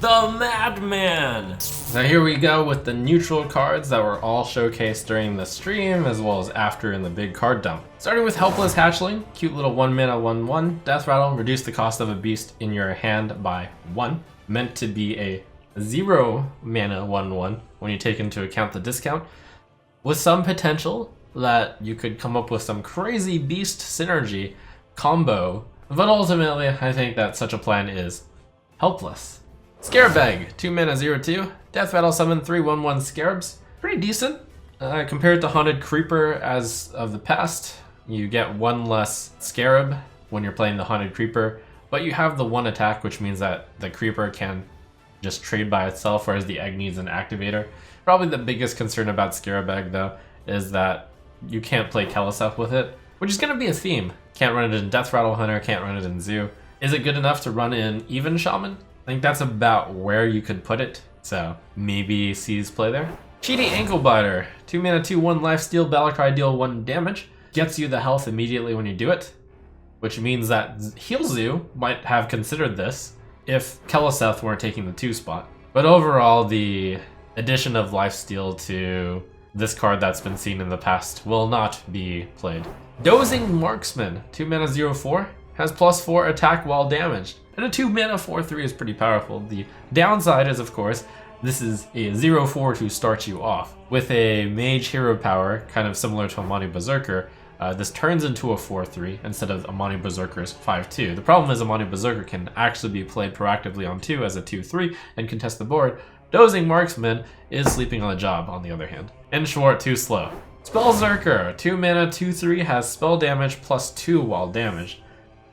the Madman! Now here we go with the neutral cards that were all showcased during the stream as well as after in the big card dump. Starting with Helpless Hatchling, cute little 1 mana 1/1, death rattle, reduce the cost of a beast in your hand by 1. Meant to be a 0 mana 1/1 when you take into account the discount, with some potential that you could come up with some crazy beast synergy combo, but ultimately I think that such a plan is helpless. Scarab, 2 mana 0/2, death rattle, summon 3 1/1 scarabs. Pretty decent. Compared to Haunted Creeper as of the past, you get 1 less scarab when you're playing the Haunted Creeper, but you have the 1 attack, which means that the creeper can just trade by itself, whereas the egg needs an activator. Probably the biggest concern about Scarab Egg though is that you can't play Keleseth with it, which is going to be a theme. Can't run it in Death Rattle Hunter, can't run it in Zoo. Is it good enough to run in Even Shaman? I think that's about where you could put it, so maybe C's play there. Cheaty Anklebreaker, 2 mana 2/1 lifesteal, battlecry, deal 1 damage. Gets you the health immediately when you do it, which means that Heal Zoo might have considered this if Keleseth weren't taking the 2 spot. But overall, the addition of lifesteal to this card that's been seen in the past will not be played. Dozing Marksmen, 2 mana 0/4, has +4 attack while damaged. And a 2 mana 4/3 is pretty powerful. The downside is, of course, this is a 0/4 to start you off. With a mage hero power, kind of similar to Amani Berserker, this turns into a 4/3 instead of Amani Berserker's 5/2. The problem is Amani Berserker can actually be played proactively on 2 as a 2/3 and contest the board. Dozing Marksman is sleeping on the job, on the other hand. In short, too slow. Spellzerker, 2 mana 2/3, has spell damage +2 while damaged.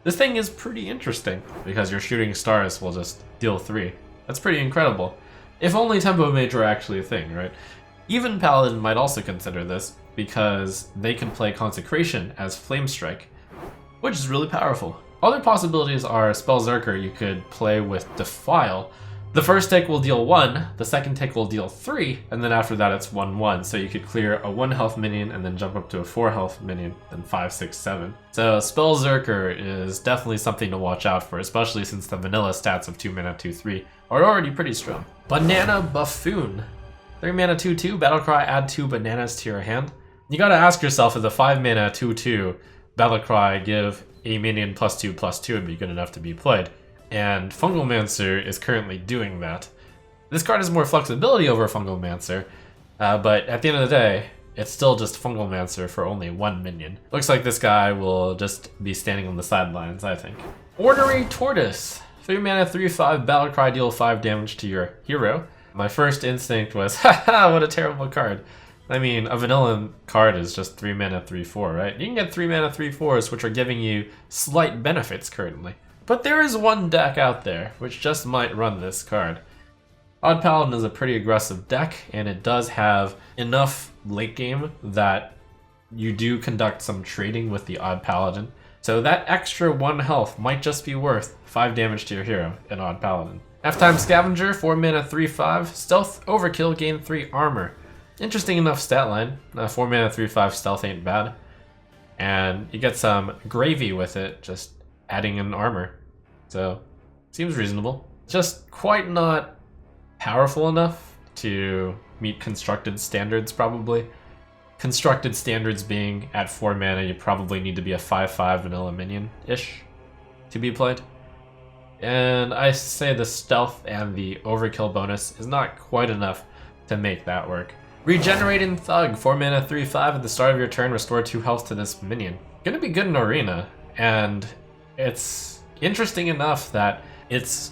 This thing is pretty interesting, because your shooting stars will just deal 3. That's pretty incredible. If only Tempo Mage were actually a thing, right? Even Paladin might also consider this, because they can play Consecration as Flame Strike, which is really powerful. Other possibilities are Spellzerker you could play with Defile. The first tick will deal 1, the second tick will deal 3, and then after that it's 1/1, so you could clear a 1 health minion and then jump up to a 4 health minion, then 5, 6, 7. So Spellzerker is definitely something to watch out for, especially since the vanilla stats of 2 mana 2/3 are already pretty strong. Banana Buffoon, 3 mana 2/2, battlecry, add 2 bananas to your hand. You gotta ask yourself if the 5 mana 2/2 battlecry give a minion +2/+2 would be good enough to be played. And Fungalmancer is currently doing that. This card has more flexibility over Fungalmancer, but at the end of the day, it's still just Fungalmancer for only 1 minion. Looks like this guy will just be standing on the sidelines, I think. Ornery Tortoise, 3 mana 3/5, battlecry, deal 5 damage to your hero. My first instinct was, haha, what a terrible card. I mean, a vanilla card is just 3 mana 3/4, right? You can get 3 mana 3/4s, which are giving you slight benefits currently. But there is one deck out there which just might run this card. Odd Paladin is a pretty aggressive deck, and it does have enough late game that you do conduct some trading with the Odd Paladin. So that extra 1 health might just be worth 5 damage to your hero in Odd Paladin. Halftime Scavenger, 4 mana 3/5, stealth, overkill, gain 3 armor. Interesting enough stat line. 4 mana 3/5 stealth ain't bad. And you get some gravy with it, just adding in armor. So, seems reasonable. Just quite not powerful enough to meet constructed standards, probably. Constructed standards being at 4 mana, you probably need to be a 5/5 vanilla minion-ish to be played. And I say the stealth and the overkill bonus is not quite enough to make that work. Regenerating Thug, 4 mana 3/5, at the start of your turn, restore 2 health to this minion. Gonna be good in Arena, and it's interesting enough that it's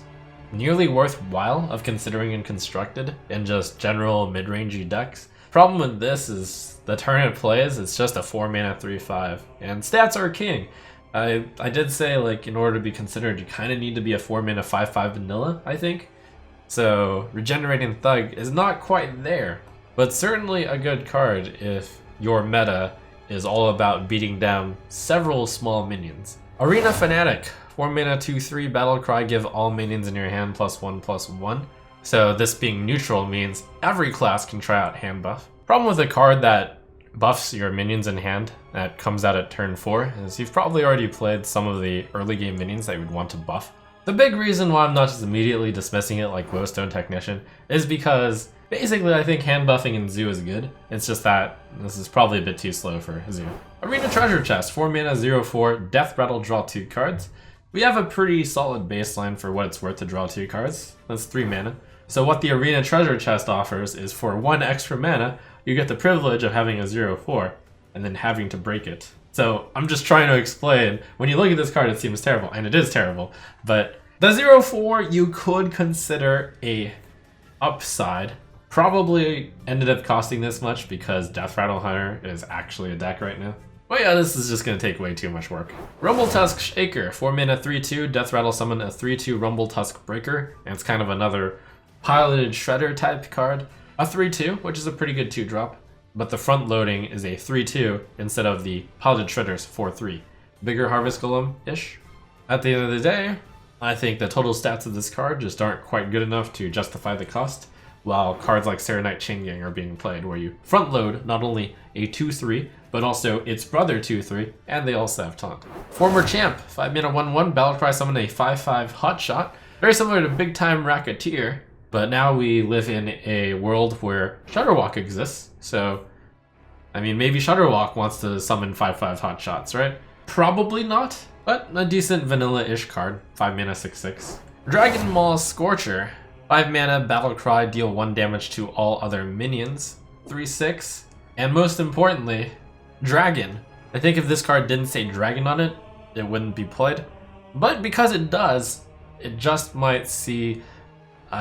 nearly worthwhile of considering in Constructed and just general mid-rangey decks. Problem with this is the turn it plays, it's just a 4 mana 3/5, and stats are king. I did say, like, in order to be considered, you kind of need to be a 4 mana 5/5 vanilla, I think. So Regenerating Thug is not quite there, but certainly a good card if your meta is all about beating down several small minions. Arena Fanatic, 4 mana 2/3, battlecry, give all minions in your hand +1/+1. So this being neutral means every class can try out hand buff. Problem with a card that buffs your minions in hand that comes out at turn 4 is you've probably already played some of the early game minions that you would want to buff. The big reason why I'm not just immediately dismissing it like Glowstone Technician is because basically I think hand buffing in Zoo is good. It's just that this is probably a bit too slow for Zoo. Arena Treasure Chest, 4 mana, 0/4, Death Rattle, draw 2 cards. We have a pretty solid baseline for what it's worth to draw 2 cards. That's 3 mana. So what the Arena Treasure Chest offers is for 1 extra mana, you get the privilege of having a 0/4 and then having to break it. So I'm just trying to explain, when you look at this card it seems terrible, and it is terrible, but the 0/4 you could consider a upside. Probably ended up costing this much because Death Rattle Hunter is actually a deck right now. Well, yeah, this is just going to take way too much work. Rumble Tusk Shaker, 4 mana, 3/2, Death Rattle summon a 3/2 Rumble Tusk Breaker, and it's kind of another piloted Shredder type card. A 3/2, which is a pretty good 2-drop, but the front loading is a 3/2 instead of the piloted Shredder's 4/3. Bigger Harvest Golem-ish. At the end of the day, I think the total stats of this card just aren't quite good enough to justify the cost, while cards like Serenite Chain Gang are being played, where you front load not only a 2/3, but also its brother 2/3, and they also have taunt. Former Champ, 5 mana, 1/1, Battlecry summon a 5/5 Hotshot, very similar to Big Time Racketeer, but now we live in a world where Shutterwalk exists, so, I mean, maybe Shutterwalk wants to summon 5/5 Hotshots, right? Probably not, but a decent vanilla-ish card, 5 mana, 6/6. Dragon Maw Scorcher, 5 mana, Battlecry, deal 1 damage to all other minions, 3/6. And most importantly, Dragon. I think if this card didn't say Dragon on it, it wouldn't be played. But because it does, it just might see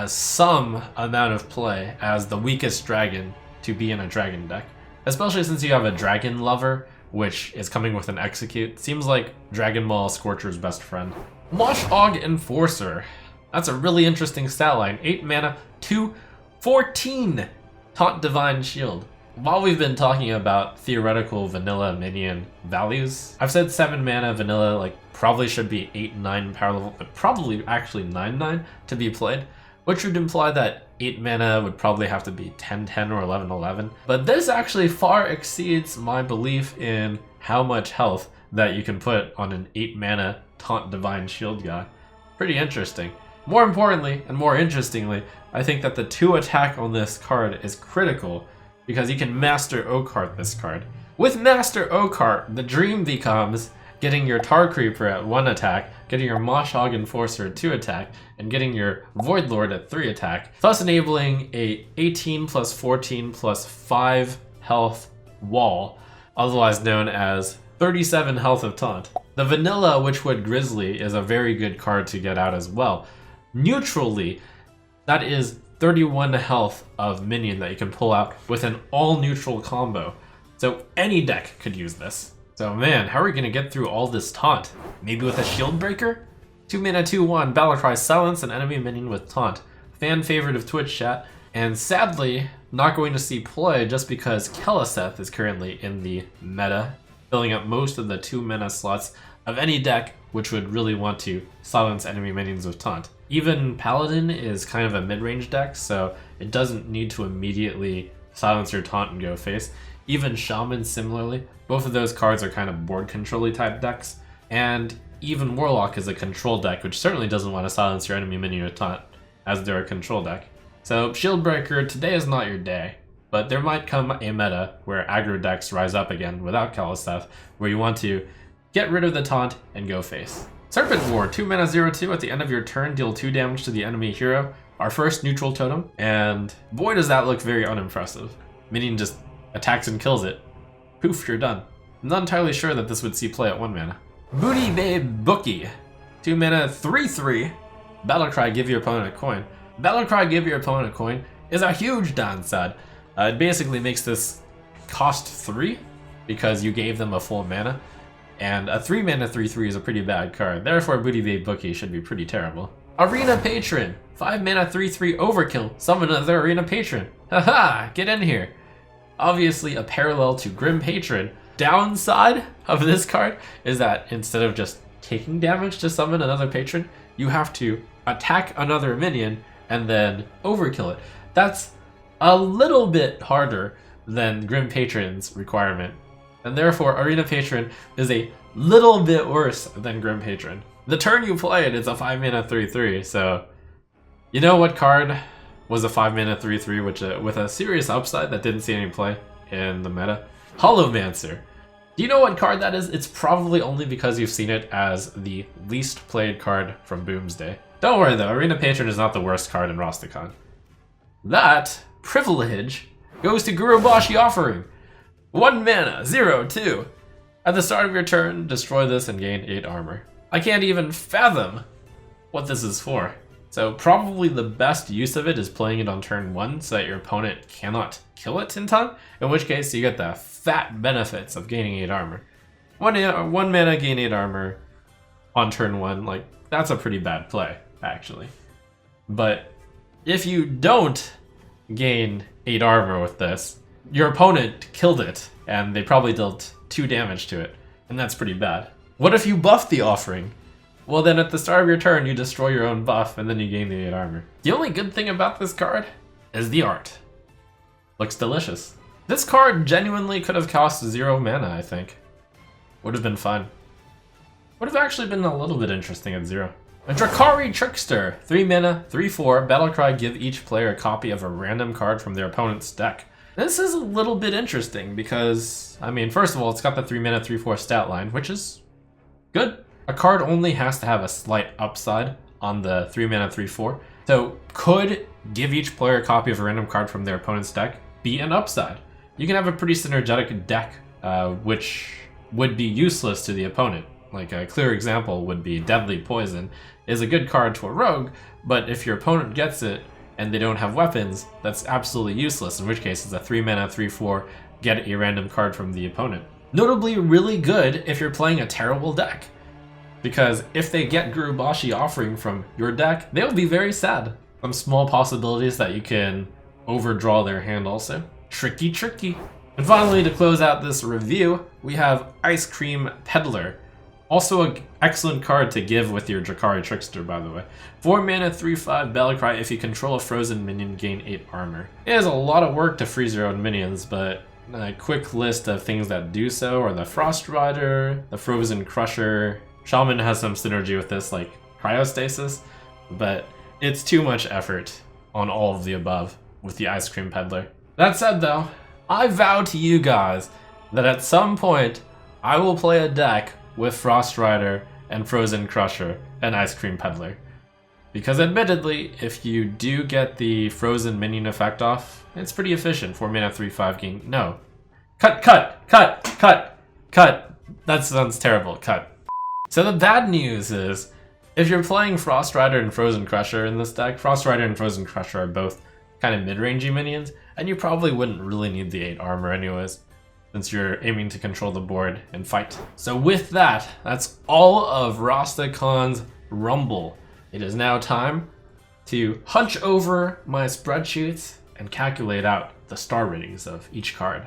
some amount of play as the weakest dragon to be in a dragon deck. Especially since you have a Dragon Lover, which is coming with an Execute. Seems like Dragon Maw Scorcher's best friend. Mosh Og Enforcer. That's a really interesting stat line. 8 mana, 2/14 Taunt Divine Shield. While we've been talking about theoretical vanilla minion values, I've said 7 mana vanilla like probably should be 8/9 power level, but probably actually 9/9 to be played, which would imply that 8 mana would probably have to be 10/10 or 11/11. But this actually far exceeds my belief in how much health that you can put on an 8 mana Taunt Divine Shield guy. Pretty interesting. More importantly, and more interestingly, I think that the 2 attack on this card is critical because you can Master Oakheart this card. With Master Oakheart, the dream becomes getting your Tar Creeper at 1 attack, getting your Mosh Og Enforcer at 2 attack, and getting your Void Lord at 3 attack, thus enabling a 18 plus 14 plus 5 health wall, otherwise known as 37 health of taunt. The vanilla Witchwood Grizzly is a very good card to get out as well. Neutrally, that is 31 health of minion that you can pull out with an all-neutral combo. So any deck could use this. So man, how are we going to get through all this taunt? Maybe with a Shield Breaker? 2 mana, 2/1, Battlecry, silence an enemy minion with taunt. Fan favorite of Twitch chat, and sadly, not going to see play just because Keleseth is currently in the meta, filling up most of the 2 mana slots of any deck which would really want to silence enemy minions with taunt. Even Paladin is kind of a mid-range deck, so it doesn't need to immediately silence your taunt and go face. Even Shaman similarly. Both of those cards are kind of board control-y type decks. And even Warlock is a control deck, which certainly doesn't want to silence your enemy minion with taunt, as they're a control deck. So Shieldbreaker, today is not your day. But there might come a meta where aggro decks rise up again without Keleseth, where you want to get rid of the taunt and go face. Serpent War, 2 mana, 0/2, at the end of your turn, deal 2 damage to the enemy hero. Our first neutral totem, and boy does that look very unimpressive. Minion just attacks and kills it. Poof, you're done. I'm not entirely sure that this would see play at 1 mana. Booty Babe Bookie, 2 mana, 3/3, Battlecry, give your opponent a coin. Battlecry, give your opponent a coin is a huge downside. It basically makes this cost 3 because you gave them a full mana. And a 3 mana 3/3 is a pretty bad card, therefore Booty Babe Bookie should be pretty terrible. Arena Patron, 5 mana 3/3 overkill, summon another Arena Patron. Haha, get in here. Obviously a parallel to Grim Patron. Downside of this card is that instead of just taking damage to summon another patron, you have to attack another minion and then overkill it. That's a little bit harder than Grim Patron's requirement. And therefore, Arena Patron is a little bit worse than Grim Patron. The turn you play it, it's a 5-mana 3/3, so you know what card was a 5-mana 3/3 which with a serious upside that didn't see any play in the meta? Hollowmancer. Do you know what card that is? It's probably only because you've seen it as the least played card from Boomsday. Don't worry though, Arena Patron is not the worst card in Rastakhan. That privilege goes to Gurubashi Offering. 1 mana, 0/2. At the start of your turn, destroy this and gain 8 armor. I can't even fathom what this is for. So probably the best use of it is playing it on turn 1 so that your opponent cannot kill it in time, in which case you get the fat benefits of gaining 8 armor. 1 mana, gain 8 armor on turn 1, like, that's a pretty bad play, actually. But if you don't gain 8 armor with this, your opponent killed it, and they probably dealt 2 damage to it, and that's pretty bad. What if you buff the Offering? Well then at the start of your turn you destroy your own buff and then you gain the 8 armor. The only good thing about this card is the art. Looks delicious. This card genuinely could have cost 0 mana, I think. Would have been fun. Would have actually been a little bit interesting at 0. A Drakari Trickster, 3 mana, 3/4, battlecry, give each player a copy of a random card from their opponent's deck. This is a little bit interesting because, I mean, first of all, it's got the 3 mana, 3/4 stat line, which is good. A card only has to have a slight upside on the 3 mana, 3/4. So could give each player a copy of a random card from their opponent's deck be an upside? You can have a pretty synergetic deck, which would be useless to the opponent. Like a clear example would be Deadly Poison is a good card to a rogue, but if your opponent gets it and they don't have weapons, that's absolutely useless, in which case it's a 3 mana, 3/4, get a random card from the opponent. Notably really good if you're playing a terrible deck, because if they get Gurubashi Offering from your deck, they'll be very sad. Some small possibilities that you can overdraw their hand also. Tricky, tricky. And finally, to close out this review, we have Ice Cream Peddler. Also an excellent card to give with your Drakari Trickster, by the way. 4 mana, 3/5, battlecry. If you control a frozen minion, gain 8 armor. It is a lot of work to freeze your own minions, but a quick list of things that do so are the Frost Rider, the Frozen Crusher. Shaman has some synergy with this, like Cryostasis, but it's too much effort on all of the above with the Ice Cream Peddler. That said though, I vow to you guys that at some point I will play a deck with Frost Rider and Frozen Crusher and Ice Cream Peddler. Because admittedly, if you do get the Frozen minion effect off, it's pretty efficient. 4 mana, 3/5 gain. No. Cut. That sounds terrible. Cut. So the bad news is, if you're playing Frost Rider and Frozen Crusher in this deck, Frost Rider and Frozen Crusher are both kind of mid-rangey minions, and you probably wouldn't really need the 8 armor anyways, since you're aiming to control the board and fight. So with that, that's all of Rastakhan's Rumble. It is now time to hunch over my spreadsheets and calculate out the star ratings of each card.